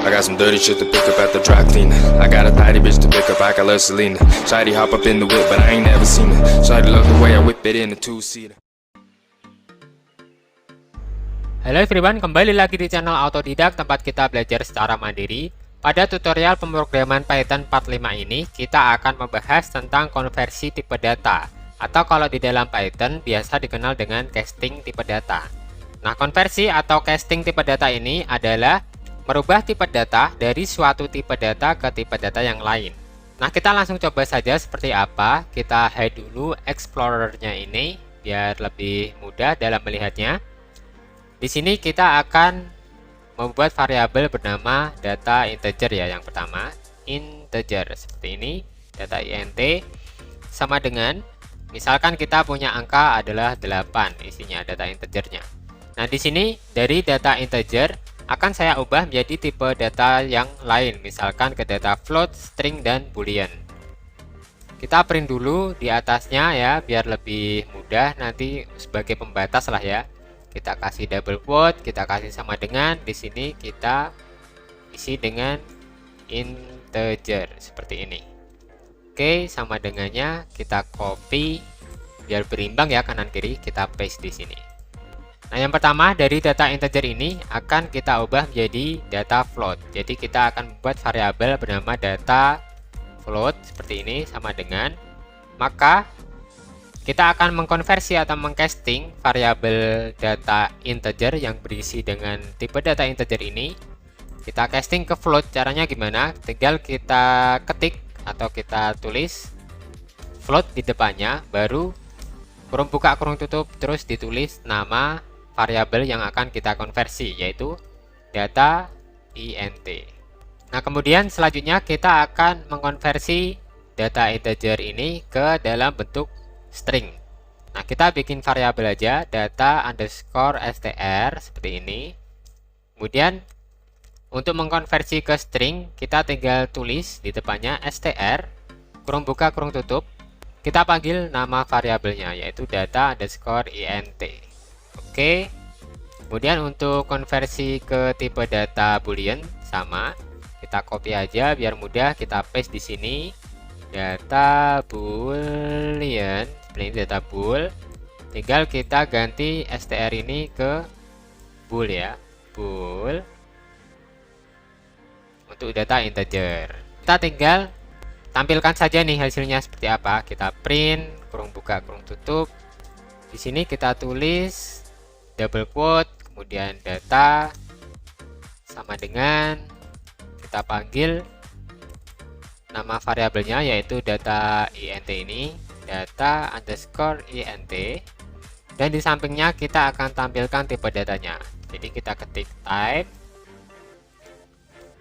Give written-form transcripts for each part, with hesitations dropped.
I got some dirty shit to pick up at the dry cleaner. I got a tidy bitch to pick up, I got love Selena. Shawty hop up in the whip, but I ain't never seen her. Shawty love the way I whip it in a two-seater. Halo everyone, kembali lagi di channel Autodidak, tempat kita belajar secara mandiri. Pada tutorial pemrograman Python 45 ini, kita akan membahas tentang konversi tipe data, atau kalau di dalam Python biasa dikenal dengan casting tipe data. Nah, konversi atau casting tipe data ini adalah merubah tipe data dari suatu tipe data ke tipe data yang lain. Nah, kita langsung coba saja seperti apa. Kita hide dulu Explorer-nya ini biar lebih mudah dalam melihatnya. Di sini kita akan membuat variabel bernama data integer ya. Yang pertama, integer seperti ini, data int sama dengan, misalkan kita punya angka adalah 8, isinya data integernya. Nah, di sini dari data integer akan saya ubah menjadi tipe data yang lain, misalkan ke data float, string, dan boolean. Kita print dulu di atasnya ya, biar lebih mudah nanti sebagai pembatas lah ya. Kita kasih double quote, kita kasih sama dengan, di sini kita isi dengan integer seperti ini. Oke, sama dengannya kita copy biar berimbang ya kanan kiri, kita paste di sini. Nah, yang pertama dari data integer ini akan kita ubah menjadi data float. Jadi kita akan membuat variabel bernama data float seperti ini sama dengan, maka kita akan mengkonversi atau mengcasting variabel data integer yang berisi dengan tipe data integer ini. Kita casting ke float, caranya gimana? Tinggal kita ketik atau kita tulis float di depannya, baru kurung buka kurung tutup, terus ditulis nama variabel yang akan kita konversi, yaitu data int. Nah, kemudian selanjutnya kita akan mengkonversi data integer ini ke dalam bentuk string. Nah, kita bikin variabel aja data underscore str seperti ini. Kemudian untuk mengkonversi ke string, kita tinggal tulis di depannya str kurung buka kurung tutup, kita panggil nama variabelnya yaitu data underscore int. Oke. Kemudian untuk konversi ke tipe data boolean sama, kita copy aja biar mudah, kita paste di sini data boolean, seperti ini data bool. Tinggal kita ganti str ini ke bool ya, bool untuk data integer. Kita tinggal tampilkan saja nih hasilnya seperti apa. Kita print kurung buka kurung tutup. Di sini kita tulis double quote, kemudian data sama dengan, kita panggil nama variabelnya yaitu data int ini, data underscore int, dan di sampingnya kita akan tampilkan tipe datanya. Jadi kita ketik type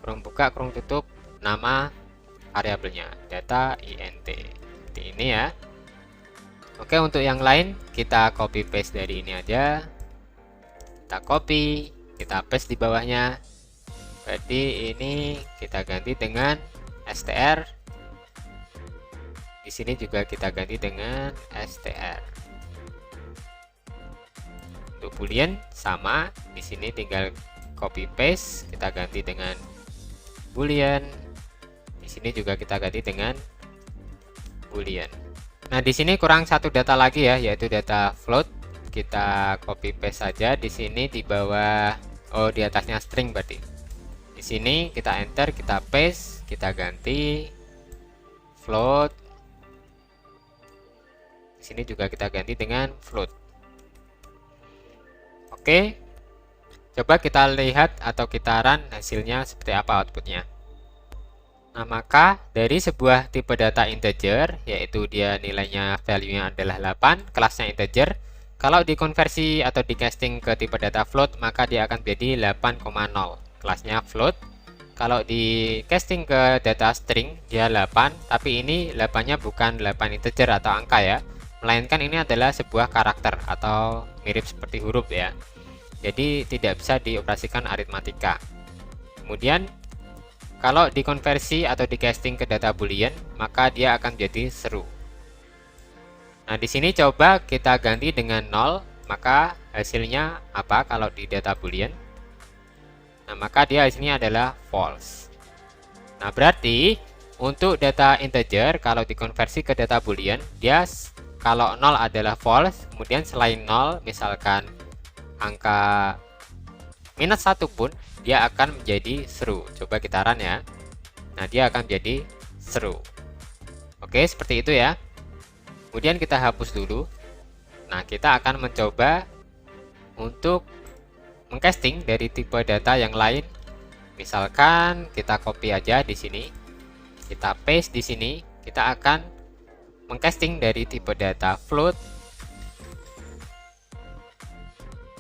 kurung buka kurung tutup nama variabelnya data int seperti ini ya. Oke, untuk yang lain kita copy paste dari ini aja, kita copy, kita paste di bawahnya. Berarti ini kita ganti dengan str, di sini juga kita ganti dengan str. Untuk boolean sama, di sini tinggal copy paste, kita ganti dengan boolean. Di sini juga kita ganti dengan boolean. Nah, di sini kurang satu data lagi ya, yaitu data float. Kita copy paste saja di sini di bawah, di atasnya string berarti. Di sini kita enter, kita paste, kita ganti float. Di sini juga kita ganti dengan float. Oke, coba kita lihat atau kita run hasilnya seperti apa outputnya. Nah, maka dari sebuah tipe data integer, yaitu dia nilainya value-nya adalah 8, kelasnya integer, kalau dikonversi atau di casting ke tipe data float, maka dia akan menjadi 8,0, kelasnya float. Kalau di casting ke data string, dia 8, tapi ini 8-nya bukan 8 integer atau angka ya, melainkan ini adalah sebuah karakter atau mirip seperti huruf ya. Jadi tidak bisa dioperasikan aritmatika. Kemudian kalau dikonversi atau di casting ke data boolean, maka dia akan jadi seru. Nah, di sini coba kita ganti dengan 0, maka hasilnya apa kalau di data boolean? Nah, maka dia di sini adalah false. Nah, berarti untuk data integer kalau dikonversi ke data boolean, dia kalau 0 adalah false, kemudian selain 0 misalkan angka minus 1 pun dia akan menjadi true. Coba kita run ya. Nah, dia akan menjadi true. Oke, seperti itu ya. Kemudian kita hapus dulu. Nah, kita akan mencoba untuk mengcasting dari tipe data yang lain. Misalkan kita copy aja di sini, kita paste di sini, kita akan mengcasting dari tipe data float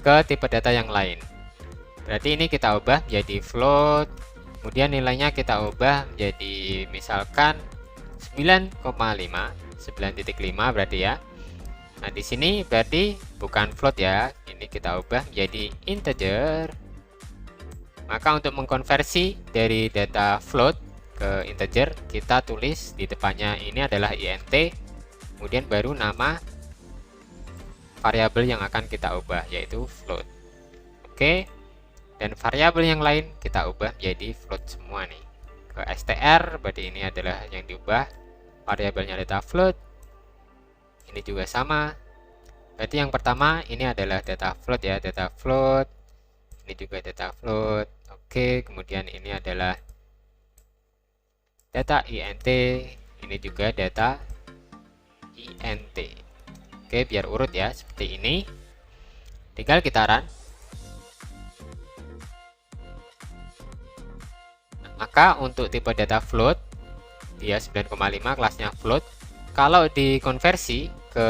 ke tipe data yang lain. Berarti ini kita ubah menjadi float, kemudian nilainya kita ubah menjadi misalkan 9,5, 9.5 berarti ya. Nah, di sini berarti bukan float ya. Ini kita ubah menjadi integer. Maka untuk mengkonversi dari data float ke integer, kita tulis di depannya ini adalah int, kemudian baru nama variabel yang akan kita ubah yaitu float. Oke. Dan variabel yang lain kita ubah menjadi float semua nih. Ke str berarti ini adalah yang diubah, variabelnya data float. Ini juga sama. Berarti yang pertama ini adalah data float ya, data float. Ini juga data float. Oke, kemudian ini adalah data int. Ini juga data int. Oke, biar urut ya, seperti ini. Tinggal kita run. Maka untuk tipe data float, dia 9,5 kelasnya float. Kalau dikonversi ke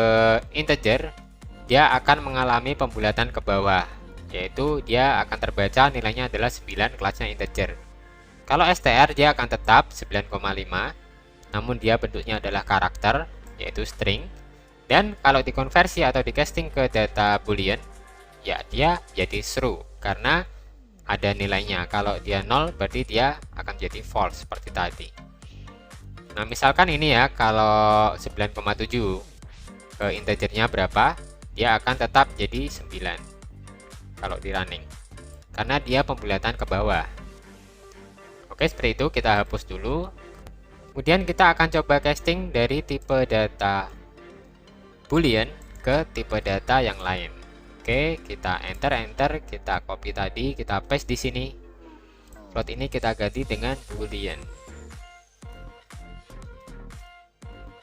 integer, dia akan mengalami pembulatan ke bawah, yaitu dia akan terbaca nilainya adalah 9 kelasnya integer. Kalau str dia akan tetap 9,5, namun dia bentuknya adalah karakter, yaitu string. Dan kalau dikonversi atau dicasting ke data boolean, ya dia jadi true, karena ada nilainya. Kalau dia 0 berarti dia akan jadi false seperti tadi. Nah, misalkan ini ya, kalau 9,7 ke integernya berapa, dia akan tetap jadi 9 kalau di running, karena dia pembulatan ke bawah. Oke, seperti itu. Kita hapus dulu. Kemudian kita akan coba casting dari tipe data boolean ke tipe data yang lain. Oke, kita enter, kita copy tadi, kita paste di sini. Float ini kita ganti dengan boolean.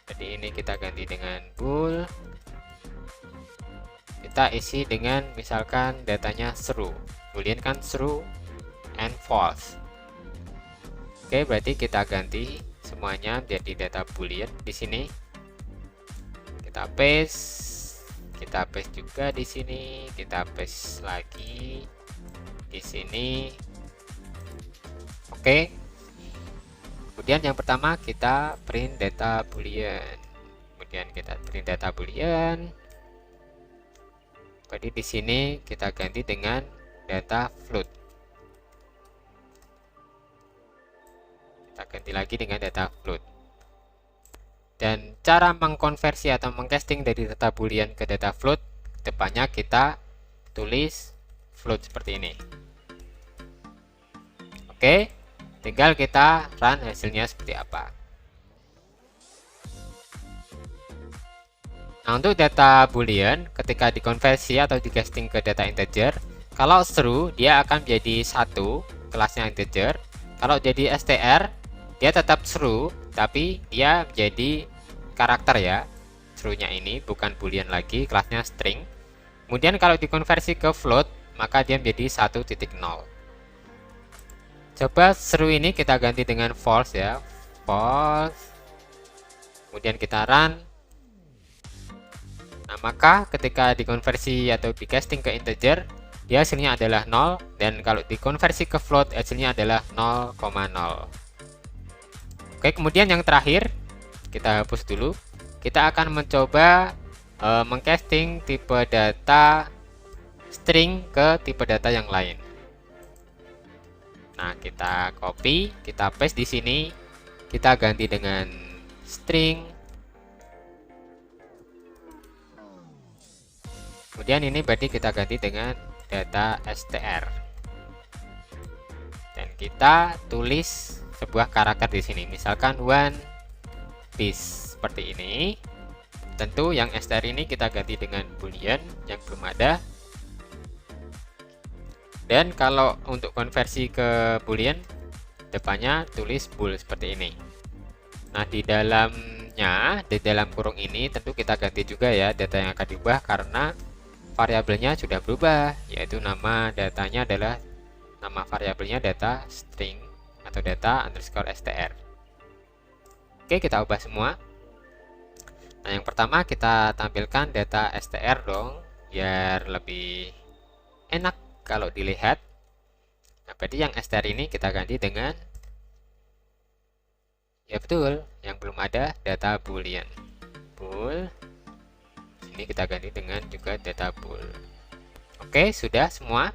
Jadi ini kita ganti dengan bool. Kita isi dengan misalkan datanya true. Boolean kan true and false. Oke, berarti kita ganti semuanya menjadi data boolean di sini. Kita paste juga di sini, kita paste lagi di sini. Oke. Kemudian yang pertama kita print data boolean. Kemudian kita print data boolean. Jadi di sini kita ganti dengan data float. Kita ganti lagi dengan data float. Dan cara mengkonversi atau mengcasting dari data boolean ke data float, depannya kita tulis float seperti ini. Oke, tinggal kita run hasilnya seperti apa. Nah, untuk data boolean ketika dikonversi atau dicasting ke data integer, kalau true dia akan menjadi 1 kelasnya integer. Kalau jadi str dia tetap true, tapi dia menjadi karakter ya. True-nya ini bukan boolean lagi, kelasnya string. Kemudian kalau dikonversi ke float, maka dia menjadi 1.0. Coba true ini kita ganti dengan false ya. False. Kemudian kita run. Nah, maka ketika dikonversi atau dicasting ke integer, dia hasilnya adalah 0. Dan kalau dikonversi ke float, hasilnya adalah 0,0. Oke, kemudian yang terakhir, kita hapus dulu. Kita akan mencoba mengcasting tipe data string ke tipe data yang lain. Nah, kita copy, kita paste di sini, kita ganti dengan string. Kemudian ini berarti kita ganti dengan data str. kita tulis sebuah karakter di sini, misalkan one piece seperti ini. Tentu yang str ini kita ganti dengan boolean yang belum ada. Dan kalau untuk konversi ke boolean, depannya tulis bool seperti ini. Nah, di dalam kurung ini tentu kita ganti juga ya data yang akan diubah karena variabelnya sudah berubah, yaitu nama datanya adalah nama variabelnya data string atau data underscore str. Oke, kita ubah semua. Nah, yang pertama kita tampilkan data str dong, biar lebih enak kalau dilihat. Nah, berarti yang str ini kita ganti dengan, ya betul, yang belum ada data boolean. Bool. Ini kita ganti dengan juga data bool. Oke, sudah semua.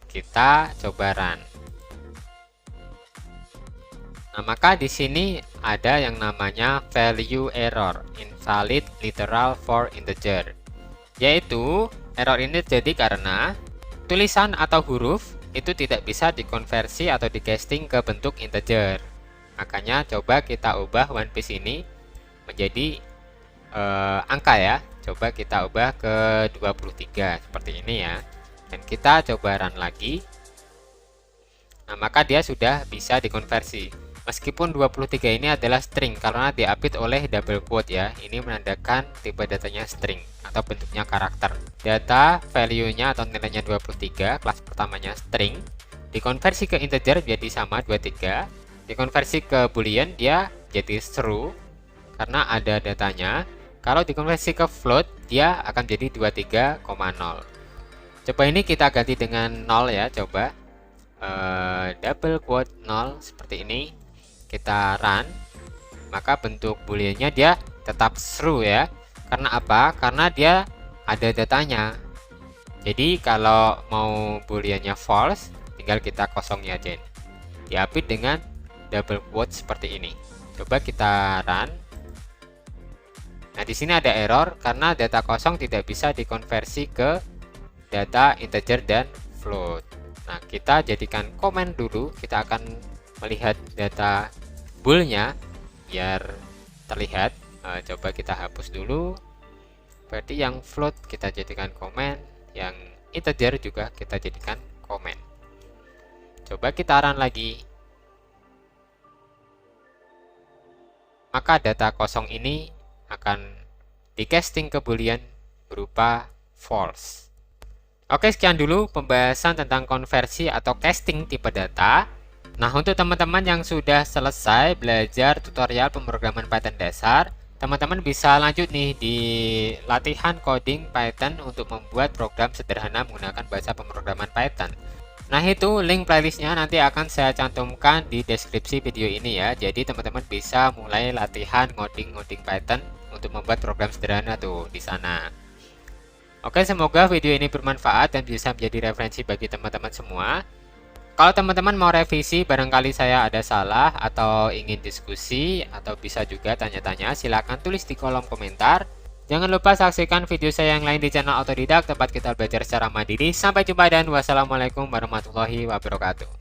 Kita coba run. Nah, maka di sini ada yang namanya value error, invalid literal for integer. Yaitu error ini terjadi karena tulisan atau huruf itu tidak bisa dikonversi atau di-casting ke bentuk integer. Makanya coba kita ubah one piece ini menjadi angka ya. Coba kita ubah ke 23 seperti ini ya. Dan kita coba run lagi. Nah, maka dia sudah bisa dikonversi. Meskipun 23 ini adalah string karena diapit oleh double quote ya. Ini menandakan tipe datanya string atau bentuknya karakter. Data value-nya atau nilainya 23, kelas pertamanya string, dikonversi ke integer jadi sama 23. Dikonversi ke boolean dia jadi true karena ada datanya. Kalau dikonversi ke float dia akan jadi 23,0. Coba ini kita ganti dengan 0 ya, coba double quote 0 seperti ini. Kita run, maka bentuk booleannya dia tetap true ya. Karena apa? Karena dia ada datanya. Jadi kalau mau booleannya false, tinggal kita kosongin aja. Diapit dengan double quote seperti ini. Coba kita run. Nah, di sini ada error karena data kosong tidak bisa dikonversi ke data integer dan float. Nah, kita jadikan komen dulu. Kita akan melihat data boolnya biar terlihat. Coba kita hapus dulu. Berarti yang float kita jadikan komen, yang integer juga kita jadikan komen. Coba kita run lagi. Maka data kosong ini akan di-casting ke boolean berupa false. Oke, sekian dulu pembahasan tentang konversi atau casting tipe data. Nah, untuk teman-teman yang sudah selesai belajar tutorial pemrograman Python dasar, teman-teman bisa lanjut nih di latihan coding Python untuk membuat program sederhana menggunakan bahasa pemrograman Python. Nah, itu link playlistnya nanti akan saya cantumkan di deskripsi video ini ya. Jadi teman-teman bisa mulai latihan ngoding Python untuk membuat program sederhana tuh di sana. Oke, semoga video ini bermanfaat dan bisa menjadi referensi bagi teman-teman semua. Kalau teman-teman mau revisi, barangkali saya ada salah atau ingin diskusi atau bisa juga tanya-tanya, silahkan tulis di kolom komentar. Jangan lupa saksikan video saya yang lain di channel Autodidak, tempat kita belajar secara mandiri. Sampai jumpa dan wassalamualaikum warahmatullahi wabarakatuh.